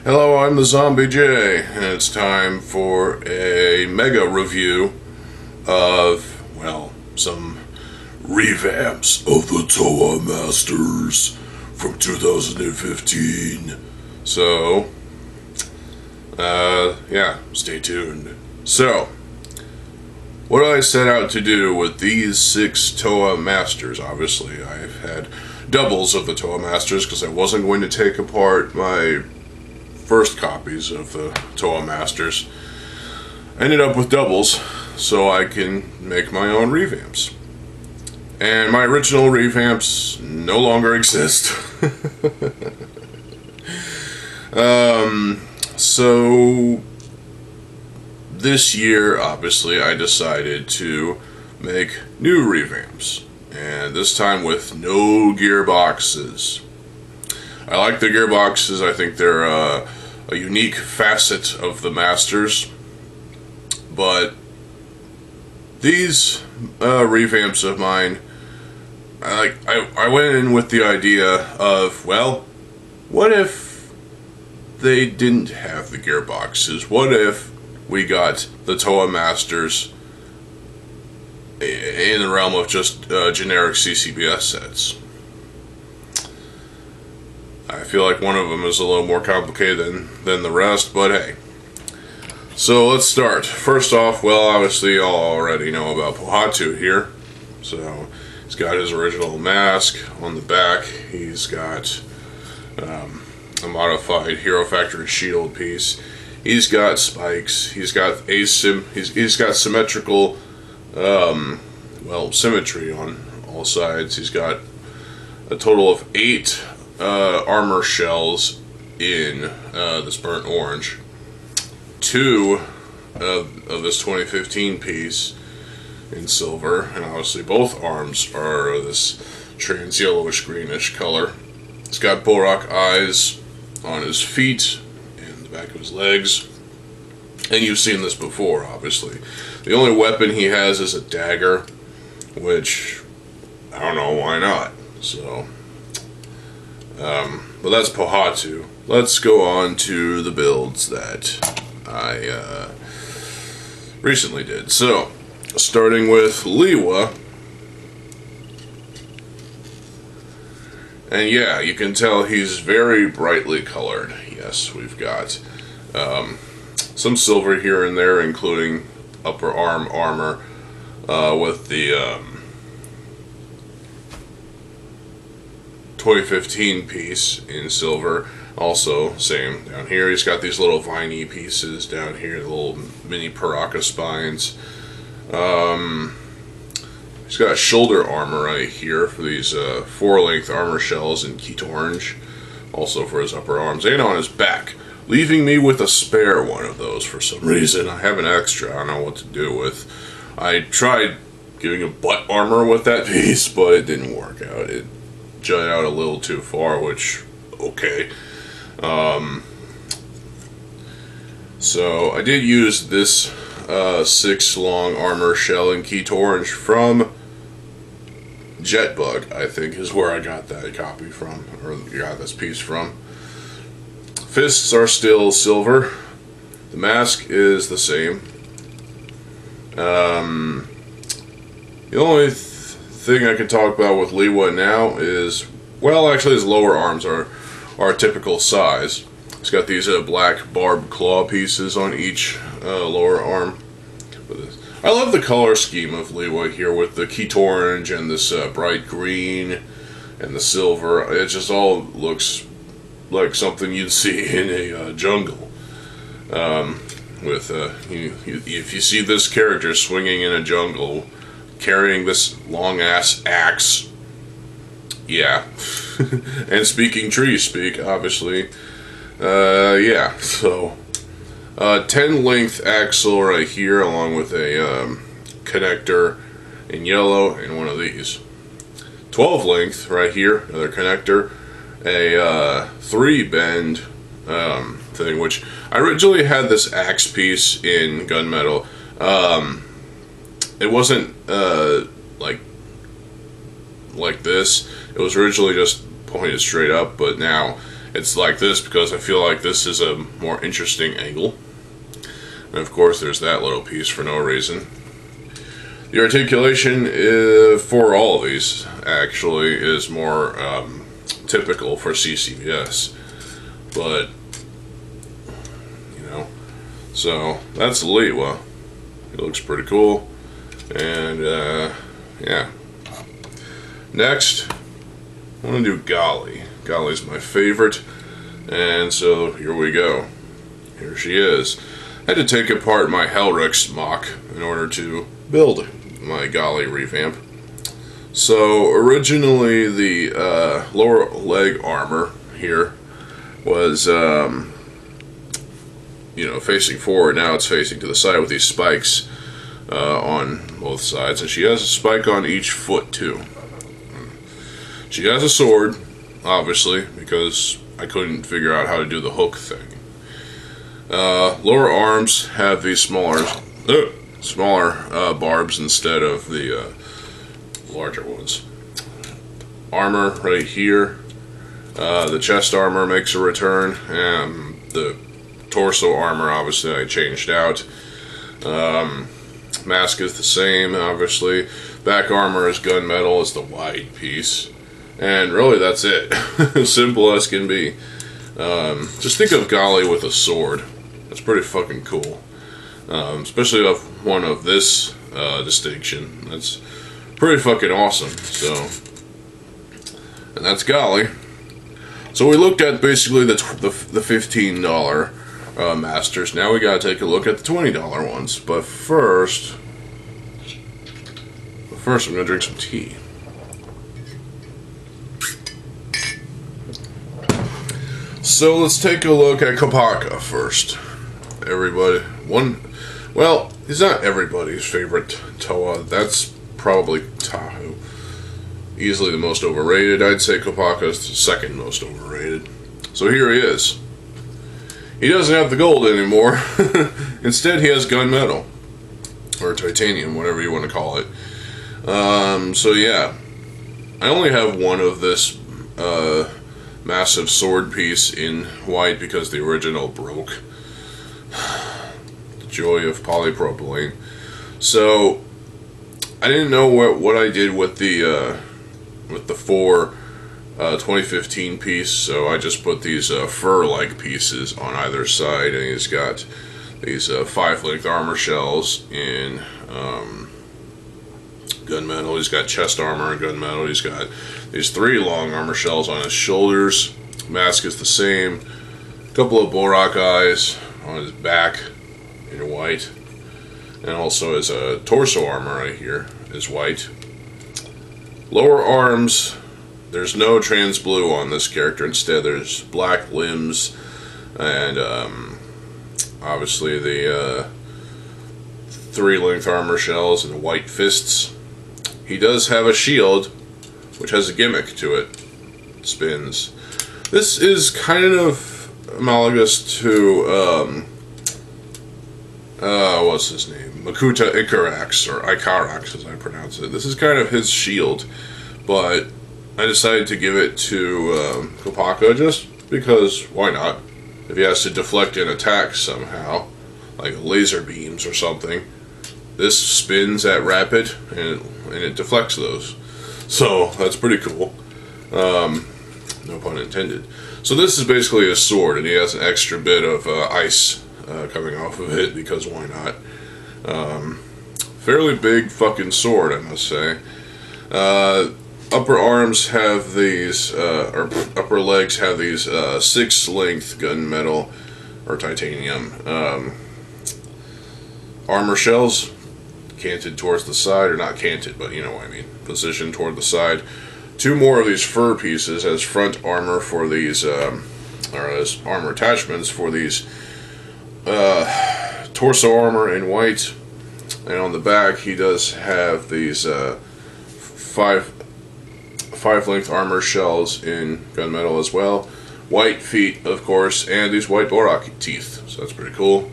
Hello, I'm TheZOMBIEJ, and it's time for a mega review of, well, some revamps of the Toa Masters from 2015. So, yeah, stay tuned. So, what I set out to do with these 6 Toa Masters, obviously I've had doubles of the Toa Masters because I wasn't going to take apart my first copies of the Toa Masters. I ended up with doubles so I can make my own revamps. And my original revamps no longer exist. So this year, obviously, I decided to make new revamps. And this time with no gearboxes. I like the gearboxes. I think they're a unique facet of the Masters. But these revamps of mine, I went in with the idea of, well, what if they didn't have the gearboxes? What if we got the Toa Masters in the realm of just generic CCBS sets? I feel like one of them is a little more complicated than the rest, but hey. So let's start. First off, well, obviously y'all already know about Pohatu here. So he's got his original mask on the back. He's got a modified Hero Factory shield piece. He's got spikes. He's got he's got symmetrical symmetry on all sides. He's got a total of 8 armor shells in this burnt orange. 2 of this 2015 piece in silver, and obviously both arms are this trans yellowish greenish color. He's got bullrock eyes on his feet and the back of his legs, and you've seen this before, obviously. The only weapon he has is a dagger, which I don't know why not. So but that's Pohatu. Let's go on to the builds that I recently did. So, starting with Liwa. And yeah, you can tell he's very brightly colored. Yes, we've got some silver here and there, including upper arm armor with the 2015 piece in silver. Also, same down here. He's got these little viney pieces down here, the little mini Paraka spines. He's got shoulder armor right here for these 4-length armor shells in Keat Orange. Also for his upper arms and on his back, leaving me with a spare one of those for some reason. I have an extra. I don't know what to do with. I tried giving a butt armor with that piece, but it didn't work out. It jutted out a little too far, which, okay. So I did use this 6 long armor shell in Keat Orange from Jetbug, I think is where I got that copy from, or got this piece from. Fists are still silver. The mask is the same. The only thing I can talk about with Liwa now is, well, actually his lower arms are typical size. He's got these black barbed claw pieces on each lower arm. I love the color scheme of Liwa here with the Keat Orange and this bright green and the silver. It just all looks like something you'd see in a jungle. If you see this character swinging in a jungle, carrying this long-ass axe, yeah. And speaking tree speak, obviously. Yeah, so 10 length axle right here, along with a connector in yellow and one of these. 12 length right here, another connector, a 3 bend thing, which I originally had this axe piece in gunmetal. It wasn't like this. It was originally just pointed straight up, but now it's like this because I feel like this is a more interesting angle. And of course there's that little piece for no reason. The articulation for all of these actually is more typical for CCBS, but you know, so that's Lewa. It looks pretty cool, and yeah. Next, I want to do Golly. Golly's my favorite, and so here we go. Here she is. I had to take apart my Hellrix MOC in order to build my Golly revamp. So originally the lower leg armor here was you know, facing forward. Now it's facing to the side with these spikes on both sides, and she has a spike on each foot too. She has a sword, obviously, because I couldn't figure out how to do the hook thing. Lower arms have these smaller barbs instead of the larger ones. Armor right here. The chest armor makes a return, and the torso armor obviously I changed out. Mask is the same, obviously. Back armor is gunmetal, is the wide piece. And really that's it. Simple as can be. Just think of Golly with a sword. That's pretty fucking cool. Especially of one of this distinction. That's pretty fucking awesome. So, and that's Golly. So we looked at basically the $15 masters. Now we gotta take a look at the $20 ones. But first I'm gonna drink some tea. So let's take a look at Kopaka first. Everybody, well, he's not everybody's favorite Toa. That's probably Tahu. Easily the most overrated. I'd say Kopaka is the second most overrated. So here he is. He doesn't have the gold anymore. Instead, he has gunmetal. Or titanium, whatever you want to call it. So yeah. I only have one of this massive sword piece in white because the original broke. The joy of polypropylene. So I didn't know what I did with the 2015 piece, so I just put these fur-like pieces on either side, and he's got these 5-length armor shells in gunmetal. He's got chest armor in gunmetal. He's got these 3 long armor shells on his shoulders. Mask is the same. A couple of Borak eyes on his back in white, and also his torso armor right here is white. Lower arms, there's no trans blue on this character. Instead, there's black limbs, and obviously the 3-length armor shells and the white fists. He does have a shield, which has a gimmick to it. It spins. This is kind of analogous to what's his name? Makuta Ikarax, or Ikarax as I pronounce it. This is kind of his shield, but I decided to give it to Kopaka just because, why not? If he has to deflect an attack somehow, like laser beams or something, this spins at rapid and it deflects those. So that's pretty cool. No pun intended. So this is basically a sword, and he has an extra bit of ice coming off of it because why not? Fairly big fucking sword, I must say. Upper arms have these, or upper legs have these 6-length gunmetal or titanium armor shells, canted towards the side, or not canted, but you know what I mean, positioned toward the side. 2 more of these fur pieces as front armor for these, or as armor attachments for these torso armor in white, and on the back he does have these 5-length armor shells in gunmetal as well. White feet, of course, and these white Borak teeth. So that's pretty cool.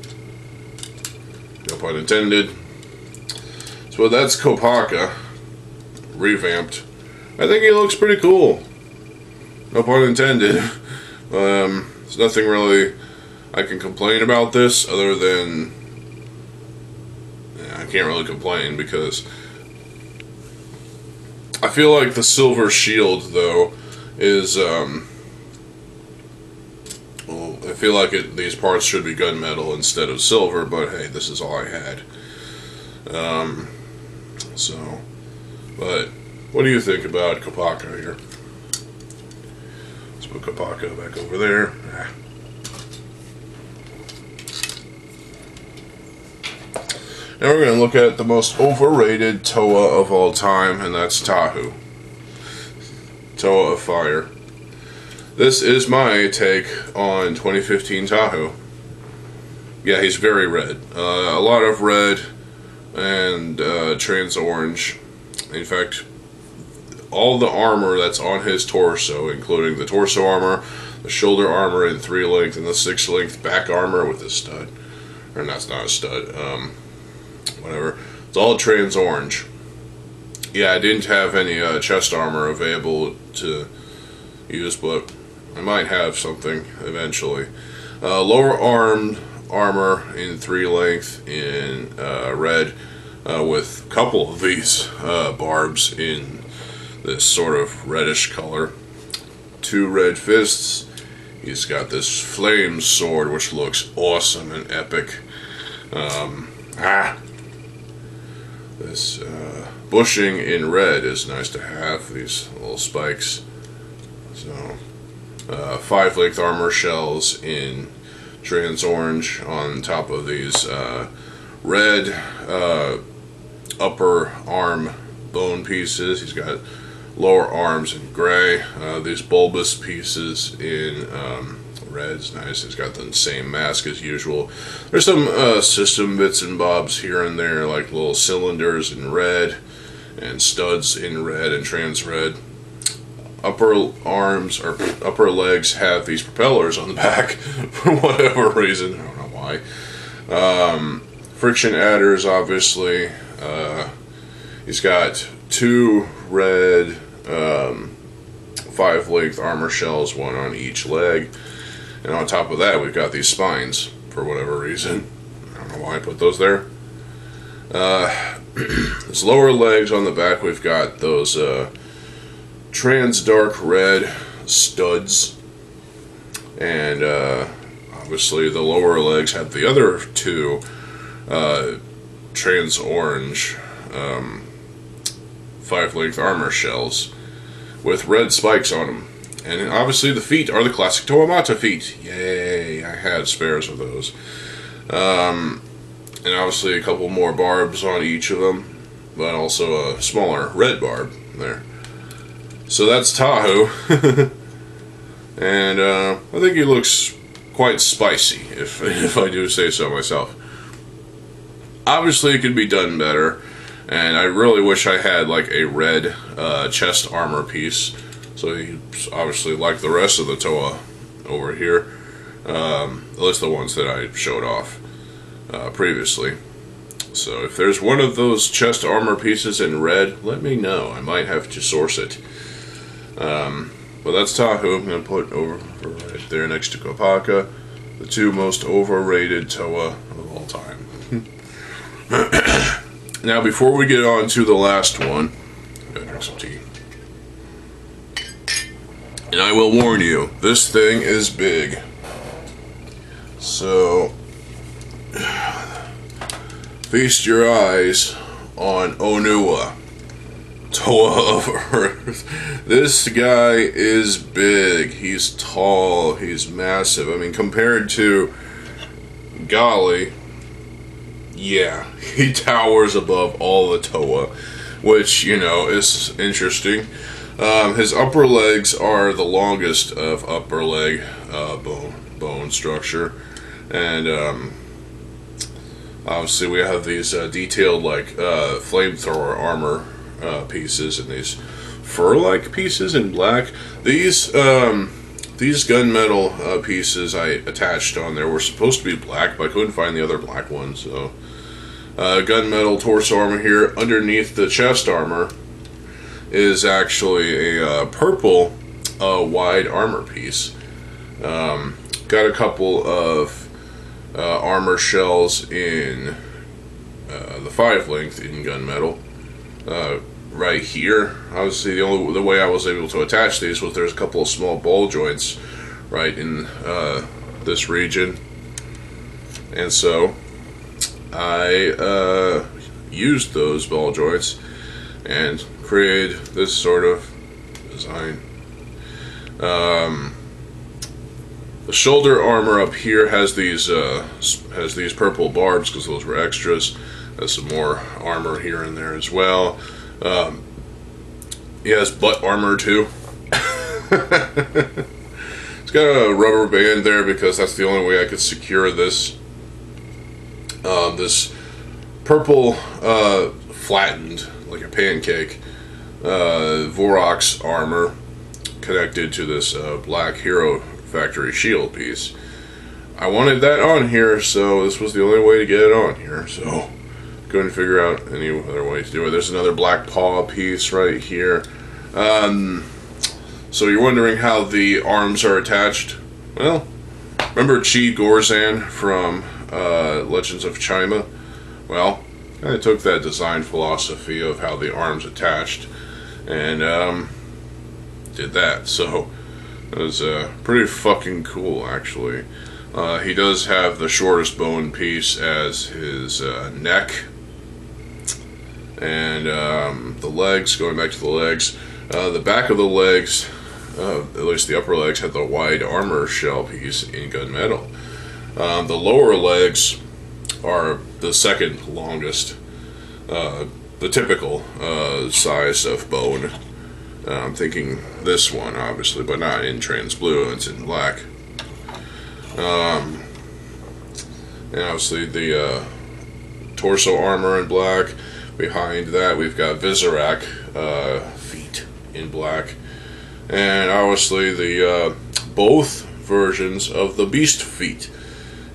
No pun intended. So that's Kopaka, revamped. I think he looks pretty cool. No pun intended. There's nothing really I can complain about this other than I can't really complain because I feel like the silver shield though is well, I feel like these parts should be gunmetal instead of silver, but hey, this is all I had. But what do you think about Kopaka here? Let's put Kopaka back over there. Now we're going to look at the most overrated Toa of all time, and that's Tahu. Toa of Fire. This is my take on 2015 Tahu. Yeah, he's very red. A lot of red and trans orange. In fact, all the armor that's on his torso, including the torso armor, the shoulder armor in 3 length, and the 6 length back armor with a stud. Or that's not a stud. Whatever. It's all trans orange. Yeah, I didn't have any chest armor available to use, but I might have something eventually. Lower arm armor in 3 length in red, with a couple of these barbs in this sort of reddish color. 2 red fists. He's got this flame sword which looks awesome and epic. This bushing in red is nice to have, these little spikes. So 5 length armor shells in trans orange on top of these red upper arm bone pieces. He's got lower arms in gray. These bulbous pieces in red is nice. He's got the same mask as usual. There's some system bits and bobs here and there, like little cylinders in red and studs in red and trans red. Upper arms or upper legs have these propellers on the back for whatever reason. I don't know why. Friction adders, obviously. He's got 2 red 5 length armor shells, 1 on each leg. And on top of that, we've got these spines, for whatever reason. I don't know why I put those there. His lower legs on the back, we've got those trans dark red studs. And obviously the lower legs have the other 2 trans orange 5 length armor shells with red spikes on them. And obviously the feet are the classic Toamata feet. Yay, I had spares of those. And obviously a couple more barbs on each of them, but also a smaller red barb there. So that's Tahu. And I think he looks quite spicy, if I do say so myself. Obviously it could be done better, and I really wish I had like a red chest armor piece. So he's obviously like the rest of the Toa over here, at least the ones that I showed off previously. So if there's one of those chest armor pieces in red, let me know. I might have to source it. But that's Tahu. I'm going to put over right there next to Kopaka, the 2 most overrated Toa of all time. Now before we get on to the last one, I'm going to drink some tea. And I will warn you, this thing is big. So, feast your eyes on Onua, Toa of Earth. This guy is big. He's tall. He's massive. I mean, compared to Gali, yeah, he towers above all the Toa, which, you know, is interesting. His upper legs are the longest of upper leg bone structure, and obviously we have these detailed like flamethrower armor pieces and these fur-like pieces in black. These gunmetal pieces I attached on there were supposed to be black, but I couldn't find the other black ones. So gunmetal torso armor here. Underneath the chest armor is actually a purple wide armor piece. Got a couple of armor shells in the 5 length in gunmetal. Right here, obviously the way I was able to attach these was there's a couple of small ball joints right in this region, and so I used those ball joints and created this sort of design. The shoulder armor up here has these purple barbs because those were extras. Has some more armor here and there as well. He has butt armor too. It's got a rubber band there because that's the only way I could secure this. This purple flattened like a pancake Vorox armor connected to this black Hero Factory shield piece. I wanted that on here, so this was the only way to get it on here, so couldn't figure out any other way to do it. There's another black paw piece right here. So you're wondering how the arms are attached? Well, remember Chi Gorzan from Legends of Chima? Well, I took that design philosophy of how the arms attached and did that. So it was pretty fucking cool, actually. He does have the shortest bone piece as his neck. And the legs, going back to the legs, the back of the legs, at least the upper legs, had the wide armor shell piece in gunmetal. The lower legs are the second longest, the typical size of bone. I'm thinking this one, obviously, but not in trans blue, it's in black. And obviously the torso armor in black. Behind that we've got Visorak feet in black. And obviously the both versions of the beast feet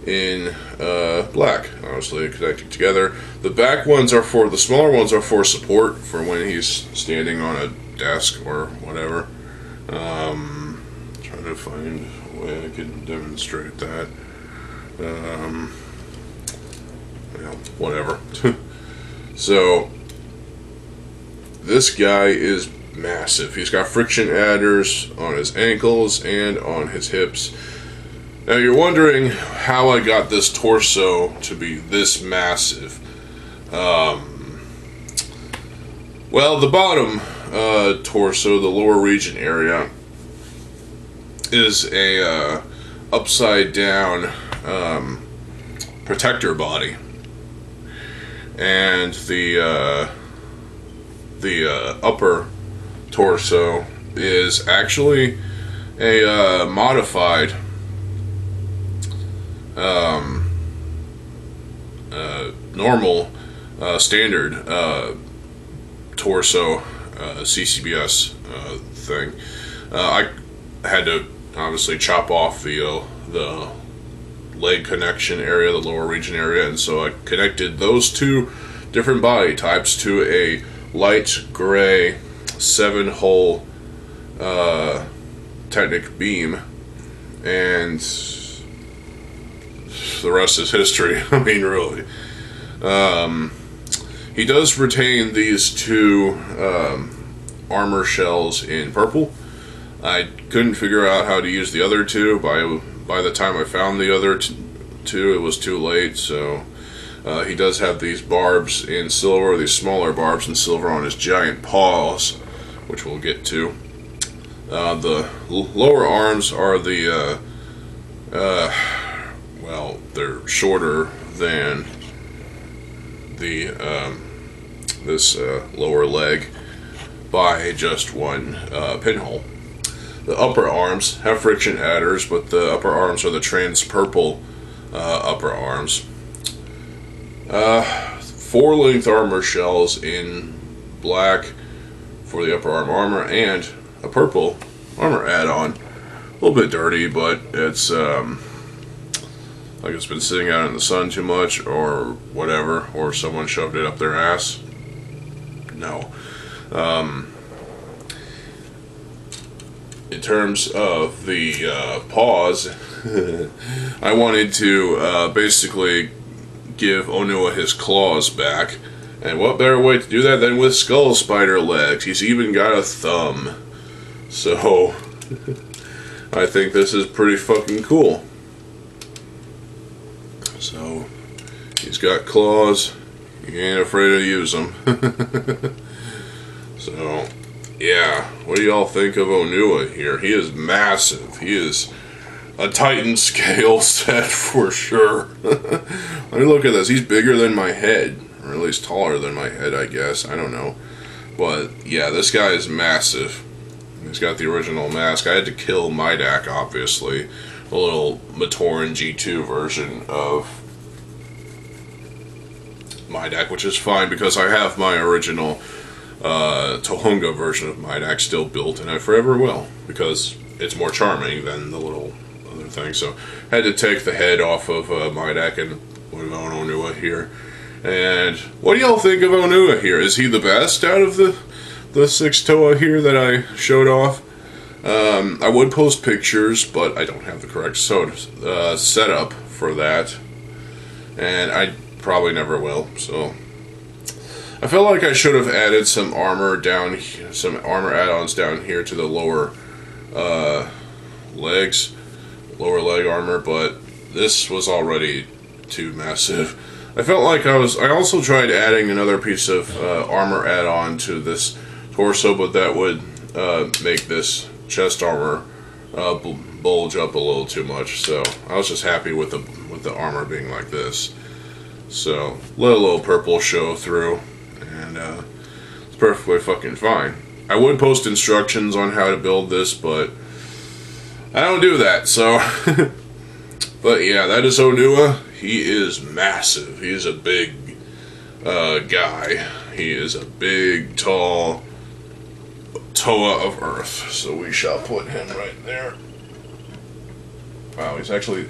in black, obviously connected together. The back ones are the smaller ones are for support, for when he's standing on a desk or whatever. Trying to find a way I can demonstrate that. Well, whatever. So this guy is massive. He's got friction adders on his ankles and on his hips. Now you're wondering how I got this torso to be this massive. Well, the bottom torso, the lower region area, is a upside down protector body, and the upper torso is actually a modified normal standard torso CCBS thing. I had to obviously chop off the leg connection area, the lower region area, and so I connected those two different body types to a light gray 7-hole Technic beam, and the rest is history. I mean, really. He does retain these two armor shells in purple. I couldn't figure out how to use the other two. By the time I found the other two, it was too late. So he does have these barbs in silver, these smaller barbs in silver on his giant paws, which we'll get to. The lower arms are the well, they're shorter than the this lower leg by just one pinhole. The upper arms have friction adders, but the upper arms are the trans purple upper arms. 4-length armor shells in black for the upper arm armor, and a purple armor add-on. A little bit dirty, but it's like it's been sitting out in the sun too much, or whatever, or someone shoved it up their ass. in terms of the paws, I wanted to basically give Onua his claws back. And what better way to do that than with skull spider legs? He's even got a thumb. So, I think this is pretty fucking cool. So, he's got claws. You ain't afraid to use them. So, yeah. What do y'all think of Onua here? He is massive. He is a Titan scale set for sure. Let me look at this. He's bigger than my head. Or at least taller than my head, I guess. I don't know. But, yeah, this guy is massive. He's got the original mask. I had to kill Midak, obviously. A little Matoran G2 version of Midak, which is fine because I have my original Tohunga version of Midak still built, and I forever will, because it's more charming than the little other thing. So, I had to take the head off of Midak and put it on Onua here. And what do y'all think of Onua here? Is he the best out of the 6 Toa here that I showed off? I would post pictures, but I don't have the correct setup for that. And I probably never will, so I felt like I should have added some armor down here, some armor add-ons down here to the lower legs, lower leg armor, but this was already too massive. I felt like I also tried adding another piece of armor add-on to this torso, but that would make this chest armor bulge up a little too much. So I was just happy with the armor being like this. So let a little purple show through, and it's perfectly fucking fine. I would post instructions on how to build this, but I don't do that. So, but yeah, that is Onua. He is massive. He is a big guy. He is a big, tall Toa of Earth. So we shall put him right there. Wow, he's actually,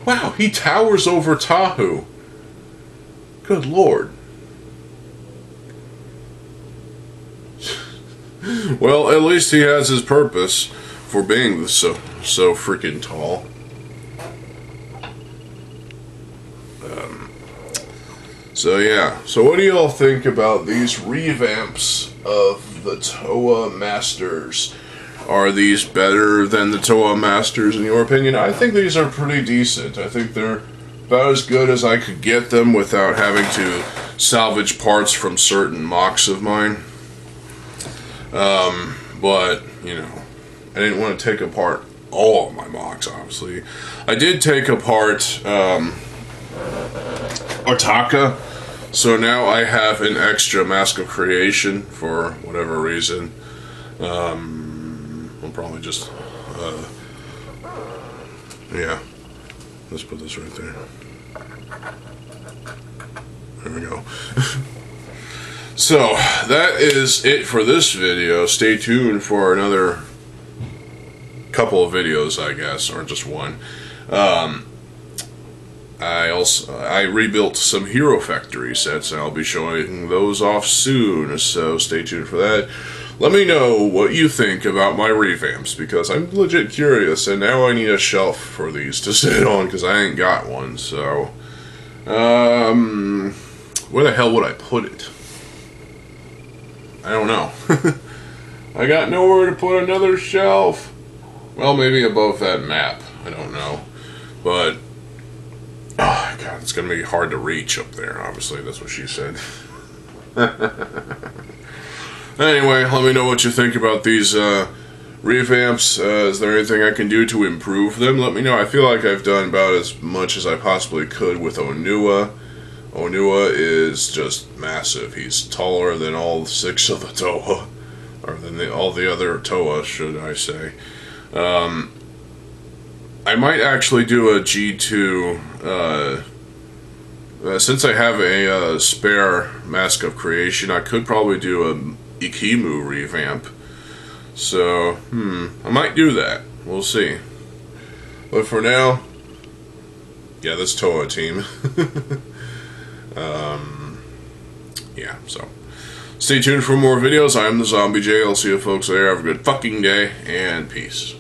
wow, he towers over Tahu. Good lord. Well, at least he has his purpose for being so freaking tall. So yeah, so what do y'all think about these revamps of the Toa Masters? Are these better than the Toa Masters in your opinion? I think these are pretty decent. I think they're about as good as I could get them without having to salvage parts from certain MOCs of mine. But, you know, I didn't want to take apart all of my MOCs, obviously. I did take apart Otaka, so now I have an extra Mask of Creation for whatever reason. I'll probably just, yeah, let's put this right there. There we go. So, that is it for this video. Stay tuned for another couple of videos, I guess, or just one. I rebuilt some Hero Factory sets, and I'll be showing those off soon, so stay tuned for that. Let me know what you think about my revamps, because I'm legit curious, and now I need a shelf for these to sit on, because I ain't got one, so... where the hell would I put it? I don't know. I got nowhere to put another shelf. Well, maybe above that map. I don't know. But... oh, God, it's going to be hard to reach up there, obviously. That's what she said. Anyway, let me know what you think about these revamps. Is there anything I can do to improve them? Let me know. I feel like I've done about as much as I possibly could with Onua. Onua is just massive. He's taller than all 6 of the Toa. Or than all the other Toa, should I say. I might actually do a G2, since I have a spare Mask of Creation, I could probably do a Ikimu revamp. So, I might do that. We'll see. But for now, yeah, this Toa team. Yeah, so Stay tuned for more videos. I am the ZombieJ. I'll see you folks there. Have a good fucking day, and peace.